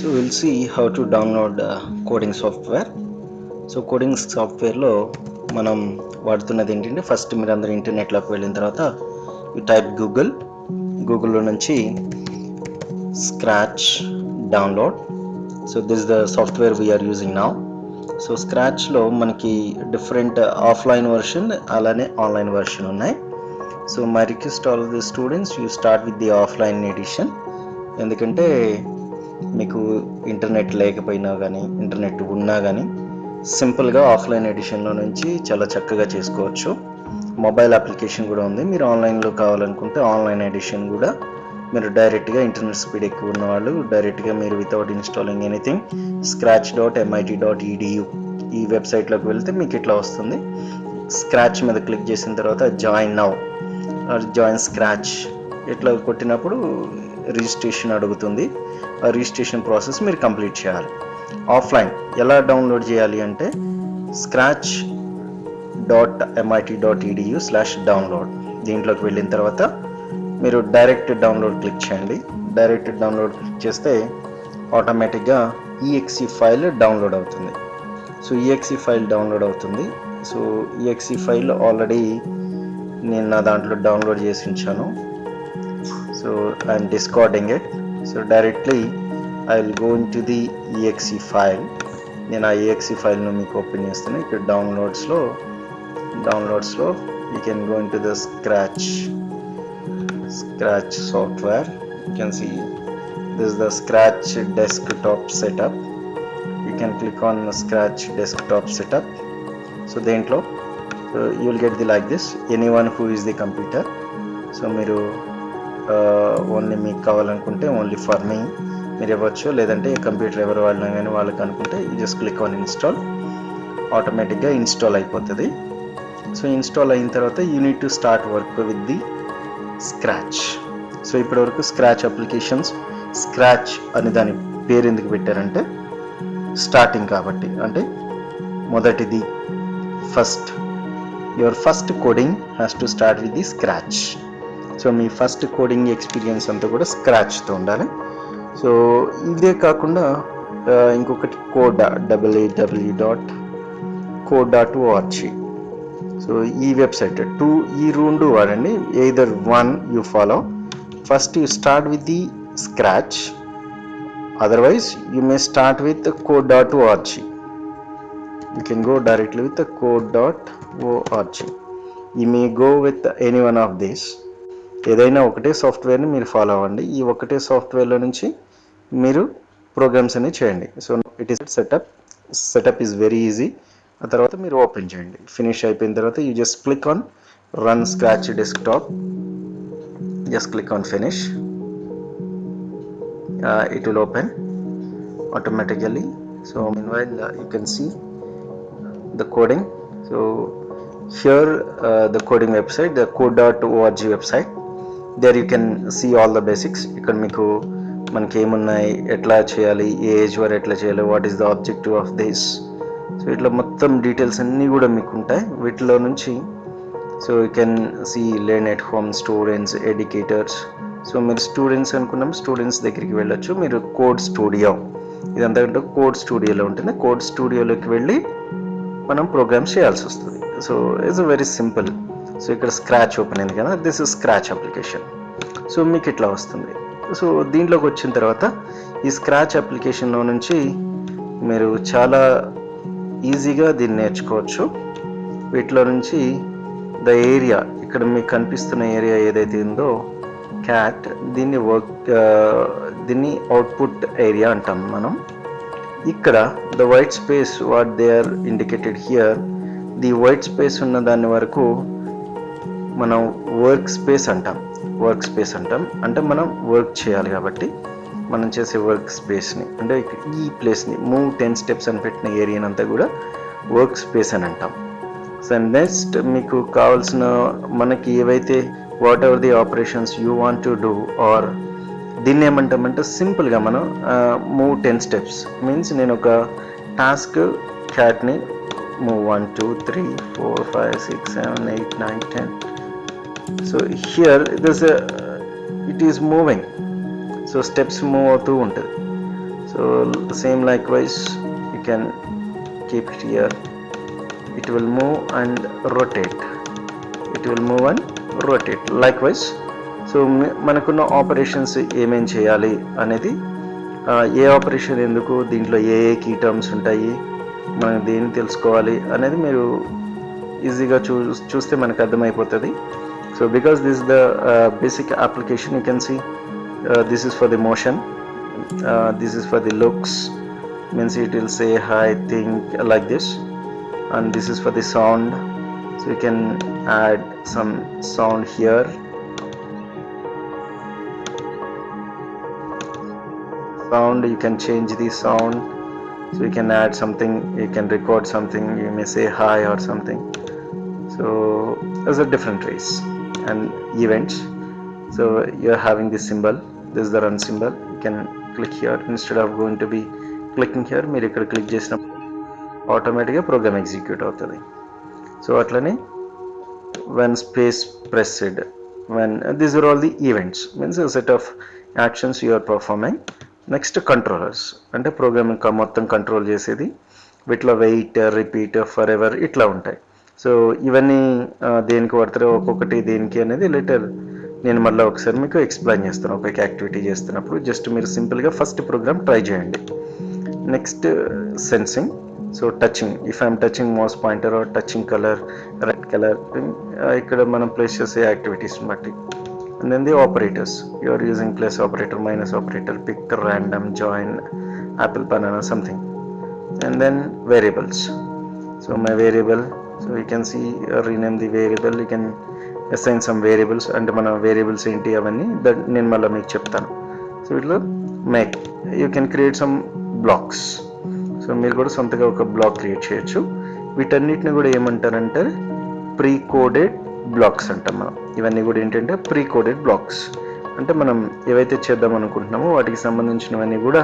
So we'll see how to download coding software. So coding సాఫ్ట్వేర్లో మనం వాడుతున్నది ఏంటంటే, first మీరు అందరూ ఇంటర్నెట్లోకి వెళ్ళిన తర్వాత యూ టైప్ గూగుల్లో నుంచి scratch download. So this the software we are using now. So స్క్రాచ్లో మనకి డిఫరెంట్ ఆఫ్లైన్ వర్షన్ అలానే ఆన్లైన్ వర్షన్ ఉన్నాయి. So my request all the students, you start with the offline edition. ఎందుకంటే మీకు ఇంటర్నెట్ లేకపోయినా కానీ ఇంటర్నెట్ ఉన్నా కానీ సింపుల్గా ఆఫ్లైన్ ఎడిషన్లో నుంచి చాలా చక్కగా చేసుకోవచ్చు. మొబైల్ అప్లికేషన్ కూడా ఉంది. మీరు ఆన్లైన్లో కావాలనుకుంటే ఆన్లైన్ ఎడిషన్ కూడా మీరు డైరెక్ట్గా ఇంటర్నెట్ స్పీడ్ ఎక్కువ ఉన్న వాళ్ళు డైరెక్ట్గా మీరు వితౌట్ ఇన్స్టాలింగ్ ఎనీథింగ్ scratch.mit.edu ఈ వెబ్సైట్లోకి వెళ్తే మీకు ఇట్లా వస్తుంది. స్క్రాచ్ మీద క్లిక్ చేసిన తర్వాత జాయిన్ నౌ జాయిన్ స్క్రాచ్ ఇట్లా కొట్టినప్పుడు రిజిస్ట్రేషన్ అడుగుతుంది. ఆ రిజిస్ట్రేషన్ ప్రాసెస్ మీరు కంప్లీట్ చేయాలి. ఆఫ్లైన్ ఎలా డౌన్లోడ్ చేయాలి అంటే scratch.mit.edu/download దీంట్లోకి వెళ్ళిన తర్వాత మీరు డైరెక్ట్ డౌన్లోడ్ క్లిక్ చేయండి. డైరెక్ట్ డౌన్లోడ్ క్లిక్ చేస్తే ఆటోమేటిక్గా ఈఎక్సీ ఫైల్ డౌన్లోడ్ అవుతుంది. సో ఈఎక్సీ ఫైల్ డౌన్లోడ్ అవుతుంది. సో ఈఎక్సీ ఫైల్ ఆల్రెడీ నేను నా దాంట్లో డౌన్లోడ్ చేసి ఉంచాను. So I'm discarding it. So directly I will go in to the exe file. నేను ఆ ఈఎక్సీ ఫైల్ను మీకు ఓపెన్ చేస్తాను. ఇక్కడ డౌన్లోడ్స్లో you can go in to the scratch software. You can see this the scratch desktop setup. You can click on scratch desktop setup. So దేంట్లో you will get the like this anyone who is the computer. So మీరు only మీకు కావాలనుకుంటే only for me మీరు ఇవ్వచ్చు, లేదంటే computer ఎవరు వాళ్ళని కానీ వాళ్ళకి అనుకుంటే you just click on install. ఆటోమేటిక్గా ఇన్స్టాల్ అయిపోతుంది. సో ఇన్స్టాల్ అయిన తర్వాత you need to start work with the scratch. So ఇప్పటివరకు స్క్రాచ్ అప్లికేషన్స్, స్క్రాచ్ అని దాని పేరు ఎందుకు పెట్టారంటే స్టార్టింగ్ కాబట్టి. అంటే మొదటిది your first coding has to start with the scratch. So me first coding experience అంతా కూడా స్క్రాచ్తో ఉండాలి. సో ఇదే కాకుండా ఇంకొకటి www.code.org. సో ఈ వెబ్సైట్ ఈ రెండు వాడండి. Either one you follow. First you start with the scratch, otherwise you may start with code.org. you can go directly with the code.org. you may go with any one of these. ఏదైనా ఒకటే సాఫ్ట్వేర్ని మీరు follow అవ్వండి. ఈ ఒకటే సాఫ్ట్వేర్లో నుంచి మీరు ప్రోగ్రామ్స్ అన్ని చేయండి. So it is setup is very easy. ఆ తర్వాత మీరు ఓపెన్ చేయండి. ఫినిష్ అయిపోయిన తర్వాత you just click on run scratch desktop. Just click on finish. It will open automatically. So meanwhile you can see the coding. So here the coding website, the code.org website, there you can see all the basics. ఇక్కడ మీకు మనకి ఏమున్నాయి, ఎట్లా చేయాలి, ఏ age వరకు ఎట్లా చేయాలి, what is the objective of this. So ఇట్లా మొత్తం డీటెయిల్స్ అన్నీ కూడా మీకు ఉంటాయి వీటిలో నుంచి. So you can see learn at home, students, educators. So మీరు స్టూడెంట్స్ అనుకున్నప్పుడు స్టూడెంట్స్ దగ్గరికి వెళ్ళొచ్చు. మీరు కోడ్ స్టూడియో, ఇదంతా కోడ్ స్టూడియోలో ఉంటుంది. కోడ్ స్టూడియోలోకి వెళ్ళి మనం ప్రోగ్రామ్స్ చేయాల్సి వస్తుంది. So it's very simple. So ఇక్కడ స్క్రాచ్ ఓపెన్ అయింది కదా, this is scratch application. So మీకు ఇట్లా వస్తుంది. సో దీంట్లోకి వచ్చిన తర్వాత ఈ స్క్రాచ్ అప్లికేషన్లో నుంచి మీరు చాలా ఈజీగా దీన్ని నేర్చుకోవచ్చు. వీటిలో నుంచి ద ఏరియా, ఇక్కడ మీకు కనిపిస్తున్న ఏరియా ఏదైతే ఉందో క్యాట్, దీన్ని అవుట్పుట్ ఏరియా అంటాం మనం. ఇక్కడ the white space what they are indicated here, the white space ఉన్న దాని వరకు మనం వర్క్ స్పేస్ అంటాం. అంటే మనం వర్క్ చేయాలి కాబట్టి మనం చేసే వర్క్ స్పేస్ని, అంటే ఈ ప్లేస్ని మూవ్ 10 steps అని పెట్టిన ఏరియాని అంతా కూడా వర్క్ స్పేస్ అని అంటాం. సో నెక్స్ట్ మీకు కావాల్సిన మనకి ఏవైతే whatever the operations you want to do, or దీన్ని ఏమంటామంటే సింపుల్గా మనం మూవ్ 10 steps మీన్స్ నేను ఒక task క్యాట్ని move 1 2 3 4 5 6 7 8 9 10. So here it is moving. So steps move అవుతూ ఉంటుంది. So same likewise you can keep it here. It will move and rotate. It will move and rotate likewise. So మనకున్న operations ఏమేం చేయాలి అనేది, ఏ operation ఎందుకు, దీంట్లో ఏ key terms ఉంటాయి, మనం దేన్ని తెలుసుకోవాలి అనేది మీరు ఈజీగా చూస్తే మనకు అర్థమైపోతుంది. So because this is the basic application. You can see this is for the motion, this is for the looks, means it will say hi, think like this. And this is for the sound, so you can add some sound here. Sound, you can change the sound, so you can add something, you can record something, you may say hi or something. So there's a different ways. And events, so you're having this symbol, this is the run symbol. You can click here instead of going to be clicking here. మీరు ఇక్కడ click చేసినప్పుడు ఆటోమేటిక్గా programme execute అవుతుంది. So అట్లనే when space pressed, when these are all the events, means a set of actions you are performing. Next controllers, అంటే programme ఇంకా మొత్తం control చేసేది. వీటిలో వెయిట్, రిపీట్, ఫర్ ఎవర్ ఇట్లా ఉంటాయి. సో ఇవన్నీ దేనికి పడతారో ఒక్కొక్కటి దేనికి అనేది లేటర్ నేను మళ్ళీ ఒకసారి మీకు ఎక్స్ప్లెయిన్ చేస్తాను ఒక యాక్టివిటీ చేస్తున్నప్పుడు. జస్ట్ మీరు సింపుల్గా ఫస్ట్ ప్రోగ్రామ్ ట్రై చేయండి. Next sensing, so touching, if I'm touching mouse pointer or touching colour, red colour, ఇక్కడ మనం ప్లేస్ చేసే యాక్టివిటీస్ని బట్టి. And then the operators, you are using plus operator, minus operator, pick, random, join, apple, banana, something. And then variables, so my variable, so you can see rename the variable, you can assign some variables, and mana variables enti avanni that nenu malla meeku cheptanu. So itla make, you can create some blocks. So meer kuda sontaga oka block create cheyochu. వీటన్నిటిని కూడా ఏమంటారంటే pre coded blocks అంటాం మనం. ఇవన్నీ కూడా ఏంటంటే pre coded blocks, అంటే మనం ఏవైతే చేద్దాం అనుకుంటున్నామో వాటికి సంబంధించినవన్నీ కూడా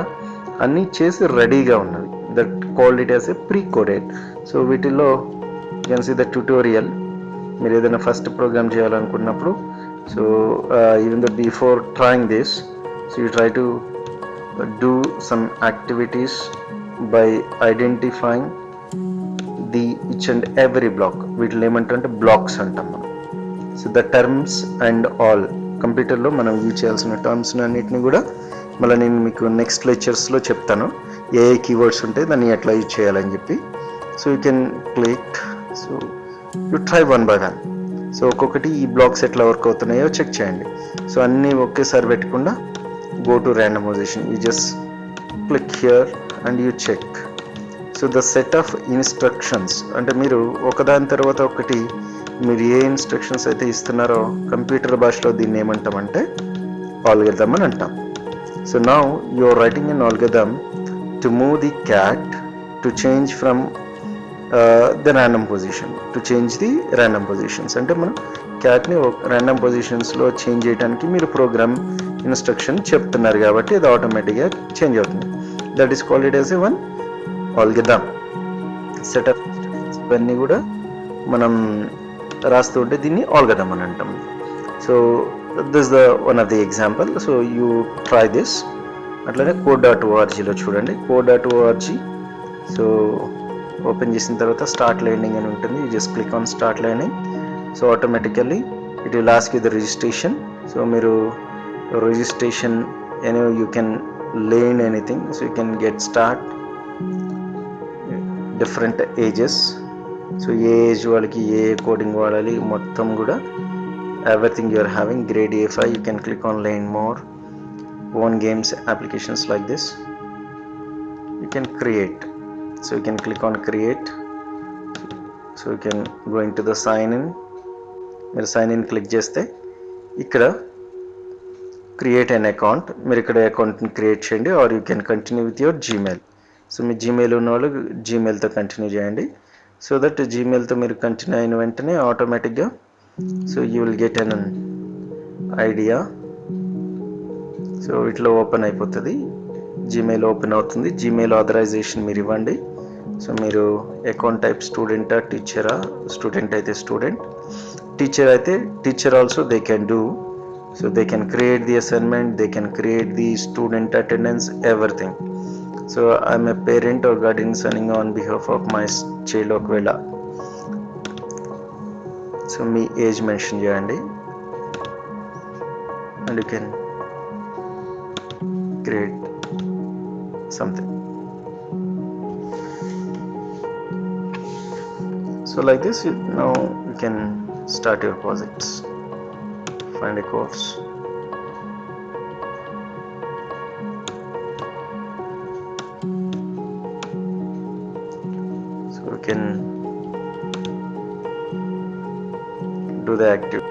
అన్నీ చేసి రెడీగా ఉన్నవి. That called it as a pre coded. So వీటిల్లో you can see the tutorial. మీరు ఏదైనా ఫస్ట్ ప్రోగ్రామ్ చేయాలనుకున్నప్పుడు, so even the before trying this, so you try to do some activities by identifying the each and every block. వీటిని ఏమంటారంటే blocks అంటాం మనం. So the terms and all, కంప్యూటర్లో మనం use చేయాల్సిన టర్మ్స్ అన్నిటిని కూడా మళ్ళీ నేను మీకు నెక్స్ట్ లెక్చర్స్లో చెప్తాను ఏ కీవర్డ్స్ ఉంటాయి, దాన్ని ఎట్లా యూజ్ చేయాలని చెప్పి. So you can click, so you try one by one. So ఒక్కొక్కటి ఈ బ్లాక్స్ ఎట్లా వర్క్ అవుతున్నాయో చెక్ చేయండి. సో అన్నీ ఒకేసారి పెట్టకుండా go to randomization, you just click here and you check. So the set of instructions, అంటే మీరు ఒకదాని తర్వాత ఒకటి మీరు ఏ ఇన్స్ట్రక్షన్స్ అయితే ఇస్తున్నారో కంప్యూటర్ భాషలో దీన్ని ఏమంటామంటే ఆల్గరిథమ్ అని అంటాం. So now you are writing an algorithm to move the cat to change from the random position, to change the random positions. అంటే మనం క్యాట్ని ర్యాండమ్ పొజిషన్స్లో చేంజ్ చేయడానికి మీరు ప్రోగ్రామ్ ఇన్స్ట్రక్షన్ చెప్తున్నారు కాబట్టి అది ఆటోమేటిక్గా చేంజ్ అవుతుంది. That is called it as A one algorithm set of instructions. ఇవన్నీ కూడా మనం రాస్తూ ఉంటే దీన్ని ఆల్గరిథమ్ అని అంటాం. So this the one of the example. So you try this. అట్లనే code.orgలో చూడండి, code.org. సో ఓపెన్ చేసిన తర్వాత స్టార్ట్ లెర్నింగ్ అని ఉంటుంది. You just click on start learning. So automatically it will ask you the registration. So మీరు registration you can learn anything. So you can get start different ages. So ఏ age వాళ్ళకి ఏ coding వాడాలి మొత్తం కూడా everything you are having. Grade A5, you can click on learn more, own games, applications like this you can create. So you can click on create. So you can going to the sign in. మీరు sign in click చేస్తే ఇక్కడ create an account, మీరు ఇక్కడ అకౌంట్ని create చేయండి. Or you can continue with your Gmail. So మీ Gmail ఉన్న వాళ్ళు జీమెయిల్తో కంటిన్యూ చేయండి. సో దట్ జీమెయిల్తో మీరు కంటిన్యూ అయిన వెంటనే ఆటోమేటిక్గా so you will get an idea. So ఇట్లా ఓపెన్ అయిపోతుంది, జీమెయిల్ ఓపెన్ అవుతుంది. జీమెయిల్ ఆథరైజేషన్ మీరు ఇవ్వండి. సో మీరు అకౌంట్ టైప్ స్టూడెంటా, టీచరా? స్టూడెంట్ అయితే స్టూడెంట్, టీచర్ అయితే teacher also they can do. So they can create the assignment, they can create the student attendance, everything. So I'm a parent or guardian signing on behalf of my child ఒకవేళ so మీ age mention చేయండి and you can create something. So like this, now you can start your projects. Find a course. So you can do the active.